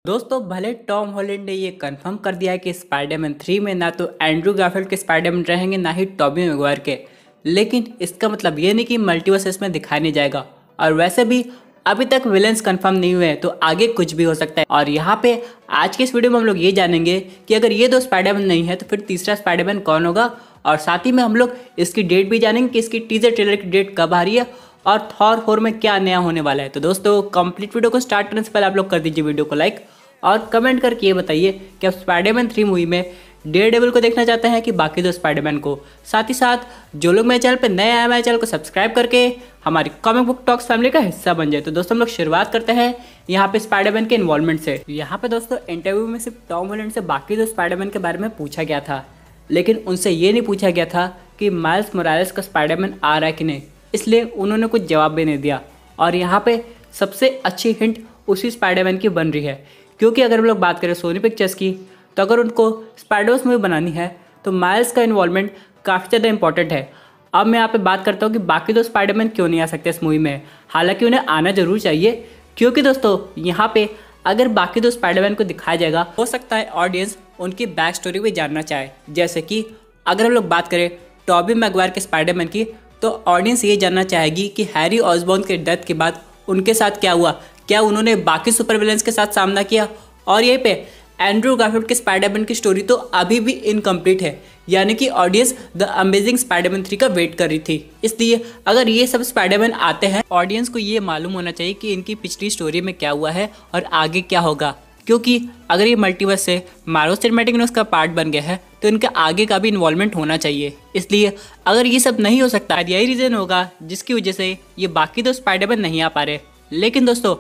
दोस्तों भले Tom Holland ने ये कंफर्म कर दिया है कि स्पाइडरमैन 3 में ना तो एंड्रू गारफील्ड के स्पाइडरमैन रहेंगे ना ही टॉबी मैगवायर के, लेकिन इसका मतलब ये नहीं कि मल्टीवर्स इसमें दिखाया नहीं जाएगा। और वैसे भी अभी तक विलेंस कंफर्म नहीं हुए हैं तो आगे कुछ भी हो सकता है। और यहाँ पे आज के इस वीडियो में हम लोग ये जानेंगे कि अगर ये दो स्पाइडरमैन नहीं है तो फिर तीसरा स्पाइडरमैन कौन होगा, और साथ ही में हम लोग इसकी डेट भी जानेंगे कि इसकी टीजर ट्रेलर की डेट कब आ रही है और थॉर 4 में क्या नया होने वाला है। तो दोस्तों कंप्लीट वीडियो को स्टार्ट करने से पहले आप लोग कर दीजिए वीडियो को लाइक और कमेंट करके ये बताइए कि आप स्पाइडरमैन 3 मूवी में डेयरडेविल को देखना चाहते हैं कि बाकी दो स्पाइडरमैन को। साथ ही साथ जो लोग मेरे चैनल पे नए आए मेरे चैनल को सब्सक्राइब करके हमारी कॉमिक बुक टॉक्स फैमिली का हिस्सा बन जाए। तो दोस्तों हम लोग शुरुआत करते हैं यहाँ पे स्पाइडरमैन के इन्वॉल्वमेंट से। यहाँ पे दोस्तों इंटरव्यू में सिर्फ टॉम हॉलैंड से बाकी दो स्पाइडरमैन के बारे में पूछा गया था, लेकिन उनसे ये नहीं पूछा गया था कि माइल्स मोरालेस का स्पाइडरमैन आ रहा है कि नहीं, इसलिए उन्होंने कुछ जवाब भी नहीं दिया। और यहाँ पे सबसे अच्छी हिंट उसी स्पाइडरमैन की बन रही है, क्योंकि अगर हम लोग बात करें सोनी पिक्चर्स की तो अगर उनको स्पाइडरवर्स मूवी बनानी है तो माइल्स का इन्वॉल्वमेंट काफ़ी ज़्यादा इंपॉर्टेंट है। अब मैं यहाँ पे बात करता हूँ कि बाकी दो स्पाइडरमैन क्यों नहीं आ सकते इस मूवी में, हालांकि उन्हें आना जरूर चाहिए, क्योंकि दोस्तों यहाँ पे अगर बाकी दो स्पाइडरमैन को दिखाया जाएगा हो सकता है ऑडियंस उनकी बैक स्टोरी भी जानना चाहे। जैसे कि अगर हम लोग बात करें टॉबी मैगवायर के स्पाइडरमैन की तो ऑडियंस ये जानना चाहेगी कि हैरी ऑसबॉर्न के डेथ के बाद उनके साथ क्या हुआ, क्या उन्होंने बाकी सुपर विलेंस के साथ सामना किया। और यहीं पे एंड्रू गारफील्ड के स्पाइडरमैन की स्टोरी तो अभी भी इनकम्प्लीट है, यानी कि ऑडियंस द अमेजिंग स्पाइडरमैन 3 का वेट कर रही थी। इसलिए अगर ये सब स्पाइडरमैन आते हैं ऑडियंस को ये मालूम होना चाहिए कि इनकी पिछली स्टोरी में क्या हुआ है और आगे क्या होगा, क्योंकि अगर ये मल्टीवर्स से मार्वल सिनेमैटिक यूनिवर्स का पार्ट बन गया है तो इनका आगे का भी इन्वॉल्वमेंट होना चाहिए। इसलिए अगर ये सब नहीं हो सकता यही रीज़न होगा जिसकी वजह से ये बाकी दो स्पाइडरमैन नहीं आ पा रहे। लेकिन दोस्तों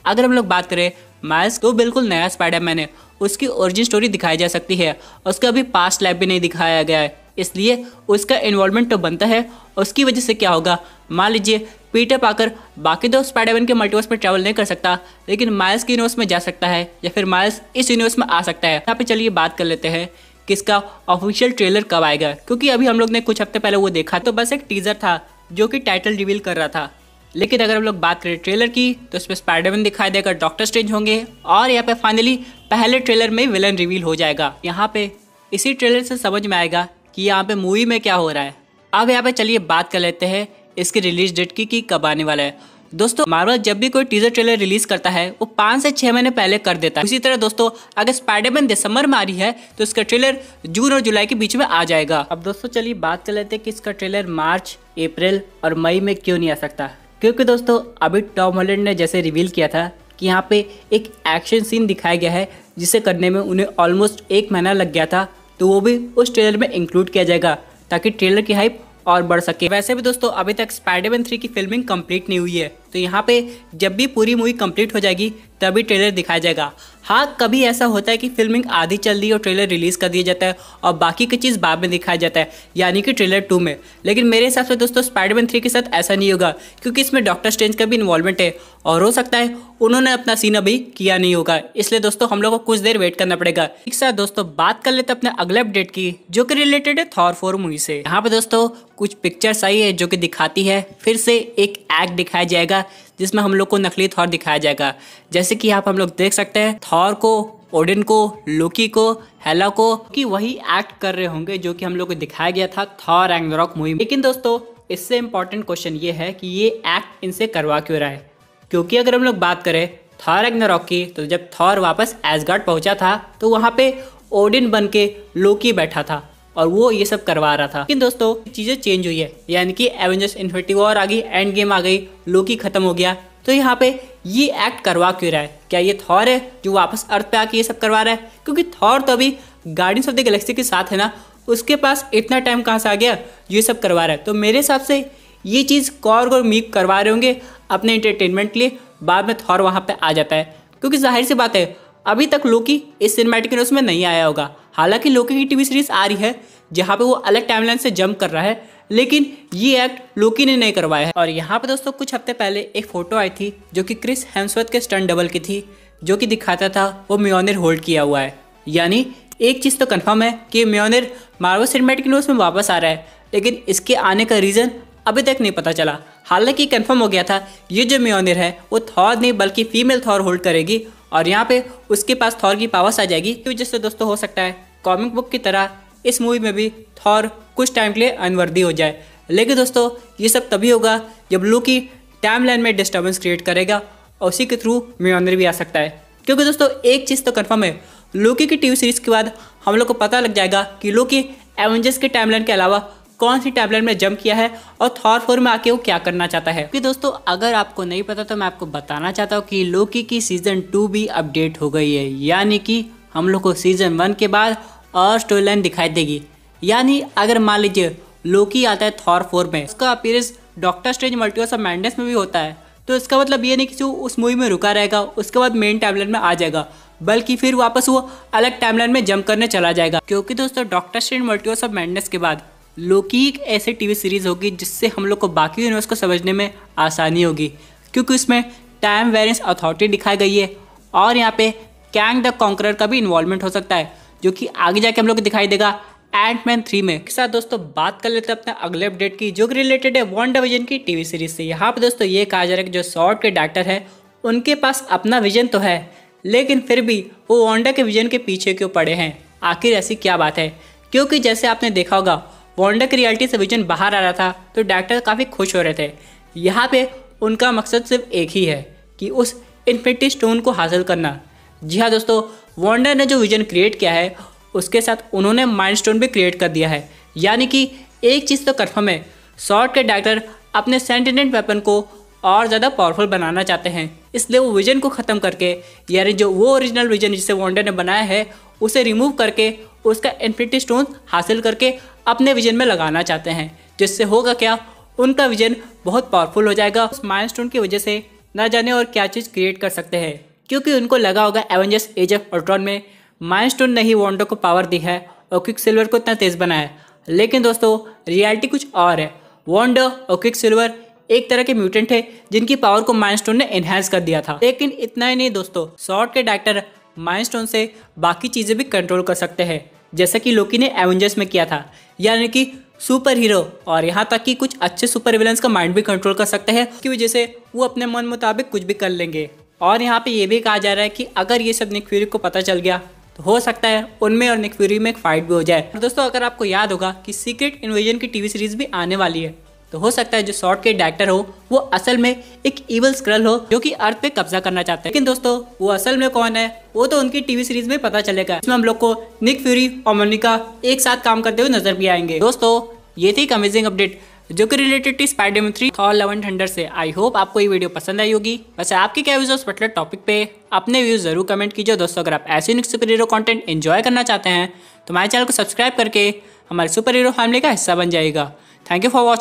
अगर हम लोग बात करें माइल्स तो बिल्कुल नया स्पाइडरमैन है, उसकी ओरिजिन स्टोरी दिखाई जा सकती है, उसका अभी पास्ट लाइफ भी नहीं दिखाया गया है, इसलिए उसका इन्वॉल्वमेंट तो बनता है। उसकी वजह से क्या होगा, मान लीजिए पीटर पार्कर बाकी दो स्पाइडरमैन के मल्टीवर्स में ट्रैवल नहीं कर सकता लेकिन माइल्स के यूनिवर्स में जा सकता है, या फिर माइल्स इस यूनिवर्स में आ सकता है। यहाँ पे चलिए बात कर लेते हैं कि इसका ऑफिशियल ट्रेलर कब आएगा, क्योंकि अभी हम लोग ने कुछ हफ्ते पहले वो देखा तो बस एक टीजर था जो कि टाइटल रिवील कर रहा था। लेकिन अगर हम लोग बात करें ट्रेलर की तो इसमें स्पाइडरमैन दिखाई देगा, डॉक्टर स्ट्रेंज होंगे और यहाँ पे फाइनली पहले ट्रेलर में विलन रिवील हो जाएगा। यहाँ पे इसी ट्रेलर से समझ में आएगा कि यहाँ पे मूवी में क्या हो रहा है। अब यहाँ पे चलिए बात कर लेते हैं इसकी रिलीज डेट की कब आने वाला है। दोस्तों मार्वल जब भी कोई टीजर ट्रेलर रिलीज करता है वो 5 से 6 महीने पहले कर देता है। इसी तरह दोस्तों अगर स्पाइडरमैन दिसंबर में आ रही है तो इसका ट्रेलर जून और जुलाई के बीच में आ जाएगा। अब दोस्तों चलिए बात कर लेते हैं कि इसका ट्रेलर मार्च, अप्रैल और मई में क्यों नहीं आ सकता, क्योंकि दोस्तों अभी टॉम हॉलैंड ने जैसे रिवील किया था कि यहाँ पे एक एक्शन सीन दिखाया गया है जिसे करने में उन्हें ऑलमोस्ट 1 महीना लग गया था, तो वो भी उस ट्रेलर में इंक्लूड किया जाएगा ताकि ट्रेलर की हाइप और बढ़ सके। वैसे भी दोस्तों अभी तक स्पाइडरमैन 3 की फिल्मिंग कंप्लीट नहीं हुई है, तो यहाँ पे जब भी पूरी मूवी कंप्लीट हो जाएगी तभी ट्रेलर दिखाया जाएगा। हाँ कभी ऐसा होता है कि फिल्मिंग आधी चल रही है और ट्रेलर रिलीज कर दिया जाता है और बाकी की चीज़ बाद में दिखाया जाता है, यानी कि ट्रेलर 2 में। लेकिन मेरे हिसाब से दोस्तों स्पाइडरमैन 3 के साथ ऐसा नहीं होगा, क्योंकि इसमें डॉक्टर स्ट्रेंज का भी इन्वॉल्वमेंट है और हो सकता है उन्होंने अपना सीन अभी किया नहीं होगा, इसलिए दोस्तों हम लोग को कुछ देर वेट करना पड़ेगा। एक साथ दोस्तों बात कर लेते अपने अगले अपडेट की जो कि रिलेटेड है थॉर 4 मूवी से। यहाँ पे दोस्तों कुछ पिक्चर्स आई है जो कि दिखाती है फिर से एक एक्ट दिखाया जाएगा जिसमें हम लोग को नकली थॉर दिखाया जाएगा। जैसे कि यहाँ पे हम लोग देख सकते हैं थॉर को, ओडिन को, लोकी को, हेला को कि वही एक्ट कर रहे होंगे जो कि हम लोग को दिखाया गया था थॉर रैग्नारोक मूवी। लेकिन दोस्तों इससे इंपॉर्टेंट क्वेश्चन ये है कि ये एक्ट इनसे करवा क्यों रहा है, क्योंकि अगर हम लोग बात करें थॉर रैग्नारोक की तो जब थॉर वापस एसगार्ड पहुंचा था तो वहाँ पे ओडिन बन के लोकी बैठा था और वो ये सब करवा रहा था। लेकिन दोस्तों चीज़ें चेंज हुई है, यानी कि एवेंजर्स इन्फिनिटी वॉर आ गई, एंड गेम आ गई, लोकी खत्म हो गया, तो यहाँ पे ये एक्ट करवा क्यों रहा है? क्या ये थॉर है जो वापस अर्थ पे आके ये सब करवा रहा है? क्योंकि थॉर तो अभी गार्डियंस ऑफ द गैलेक्सी के साथ है ना, उसके पास इतना टाइम कहाँ से आ गया ये सब करवा रहा है। तो मेरे हिसाब से ये चीज़ कॉर्ग और मीक करवा रहे होंगे अपने एंटरटेनमेंट के लिए, बाद में थॉर वहाँ पे आ जाता है। क्योंकि जाहिर सी बात है अभी तक लोकी इस सिनेमैटिक यूनिवर्स में नहीं आया होगा, हालांकि लोकी की टीवी सीरीज आ रही है जहाँ पे वो अलग टाइमलाइन से जंप कर रहा है, लेकिन ये एक्ट लोकी ने नहीं करवाया है। और यहाँ पे दोस्तों कुछ हफ्ते पहले एक फोटो आई थी जो कि क्रिस हेम्सवर्थ के स्टंट डबल की थी, जो कि दिखाता था वो म्योनिर होल्ड किया हुआ है। यानी एक चीज़ तो कंफर्म है कि म्योनिर मार्वल सिनेमैटिक यूनिवर्स में वापस आ रहा है, लेकिन इसके आने का रीज़न अभी तक नहीं पता चला। हालांकि कंफर्म हो गया था ये जो म्योनिर है वो थॉर नहीं बल्कि फीमेल थॉर होल्ड करेगी और यहाँ पे उसके पास थॉर की पावर्स आ जाएगी। तो जिससे दोस्तों हो सकता है कॉमिक बुक की तरह इस मूवी में भी थॉर कुछ टाइम के लिए अनवर्दी हो जाए। लेकिन दोस्तों ये सब तभी होगा जब लोकी टाइमलाइन में डिस्टर्बेंस क्रिएट करेगा और उसी के थ्रू म्योनर भी आ सकता है। क्योंकि दोस्तों एक चीज़ तो कंफर्म है, लोकी की टीवी सीरीज के बाद हम लोग को पता लग जाएगा कि लोकी एवेंजर्स के टाइमलाइन के अलावा कौन सी टाइमलाइन में जंप किया है और थॉर 4 में आके वो क्या करना चाहता है। क्योंकि दोस्तों अगर आपको नहीं पता तो मैं आपको बताना चाहता हूँ कि लोकी की सीजन 2 भी अपडेट हो गई है, यानी कि हम लोग को सीजन 1 के बाद और स्टोरी लाइन दिखाई देगी। यानी अगर मान लीजिए लोकी आता है थॉर 4 में, उसका appearance doctor strange multiverse of madness में भी होता है, तो इसका मतलब ये नहीं कि जो उस मूवी में रुका रहेगा उसके बाद मेन टाइमलाइन में आ जाएगा, बल्कि फिर वापस वो अलग टाइमलाइन में जंप करने चला जाएगा। क्योंकि दोस्तों doctor strange multiverse of madness के बाद लोकी एक ऐसी टीवी सीरीज होगी जिससे हम लोग को बाकी यूनिवर्स को समझने में आसानी होगी, क्योंकि उसमें टाइम वेरिएंस अथॉरिटी दिखाई गई है और यहाँ पे कैंग द कॉन्करर का भी इन्वॉल्वमेंट हो सकता है, जो कि आगे जाके हम लोग को दिखाई देगा एंटमैन 3 में। के साथ दोस्तों बात कर लेते हैं अपने अगले अपडेट की, जो कि रिलेटेड है वांडाविजन की टीवी सीरीज से। यहाँ पे दोस्तों ये कहा जा रहा है कि जो स्वॉर्ड के डॉक्टर है उनके पास अपना विजन तो है, लेकिन फिर भी वो वांडा के विजन के पीछे क्यों पड़े हैं, आखिर ऐसी क्या बात है। क्योंकि जैसे आपने देखा होगा वांडा की रियलिटी से विजन बाहर आ रहा था तो डॉक्टर काफ़ी खुश हो रहे थे। यहाँ पे उनका मकसद सिर्फ एक ही है कि उस इन्फिनिटी स्टोन को हासिल करना। जी हाँ दोस्तों, वांडा ने जो विजन क्रिएट किया है उसके साथ उन्होंने माइंड स्टोन भी क्रिएट कर दिया है। यानी कि एक चीज़ तो कंफर्म है, स्वॉर्ड के डॉक्टर अपने सेंटिनेंट वेपन को और ज़्यादा पावरफुल बनाना चाहते हैं, इसलिए वो विजन को ख़त्म करके, यानी जो वो ओरिजिनल विजन जिसे वांडा ने बनाया है उसे रिमूव करके उसका इन्फिनिटी स्टोन हासिल करके अपने विजन में लगाना चाहते हैं। जिससे होगा क्या, उनका विजन बहुत पावरफुल हो जाएगा। उस माइंड स्टोन की वजह से ना जाने और क्या चीज़ क्रिएट कर सकते हैं, क्योंकि उनको लगा होगा एवेंजर्स एज ऑफ अल्ट्रॉन में माइंड स्टोन ने ही वांडा को पावर दी है और क्विकसिल्वर को इतना तेज बनाया है। लेकिन दोस्तों रियलिटी कुछ और है। वांडा और क्विकसिल्वर एक तरह के म्यूटेंट है जिनकी पावर को माइंड स्टोन ने एनहांस कर दिया था। लेकिन इतना ही नहीं दोस्तों, स्वॉर्ड के डॉक्टर माइंड स्टोन से बाकी चीज़ें भी कंट्रोल कर सकते हैं, जैसा कि लोकी ने एवेंजर्स में किया था। यानी कि सुपर हीरो और यहाँ तक कि कुछ अच्छे सुपर विलन्स का माइंड भी कंट्रोल कर सकते हैं, की वजह से वो अपने मन मुताबिक कुछ भी कर लेंगे। और यहाँ पे ये भी कहा जा रहा है कि अगर ये सब निक फ्यूरी को पता चल गया तो हो सकता है उनमें और निक फ्यूरी में एक फाइट भी हो जाए। और दोस्तों अगर आपको याद होगा कि सीक्रेट इन्वेजन की टीवी सीरीज भी आने वाली है, तो हो सकता है जो स्वॉर्ड के डॉक्टर हो वो असल में एक इवल स्क्रल हो जो कि अर्थ पे कब्जा करना चाहता है। लेकिन दोस्तों वो असल में कौन है वो तो उनकी टीवी सीरीज में पता चलेगा। इसमें हम लोग को निक फ्यूरी और मोनिका एक साथ काम करते हुए नजर भी आएंगे। दोस्तों ये थी एक अमेजिंग अपडेट जो कि related to Spiderman 3 Thor love and thunder से। आई होप आपको ये वीडियो पसंद आई होगी। वैसे आपके क्या व्यूज उस पर्टिकुलर टॉपिक पे अपने व्यूज जरूर कमेंट कीजिए। दोस्तों अगर आप ऐसे सुपर हीरो कंटेंट एंजॉय करना चाहते हैं तो हमारे चैनल को सब्सक्राइब करके हमारे सुपर हीरो फैमिली का हिस्सा बन जाएगा। Thank you for watching.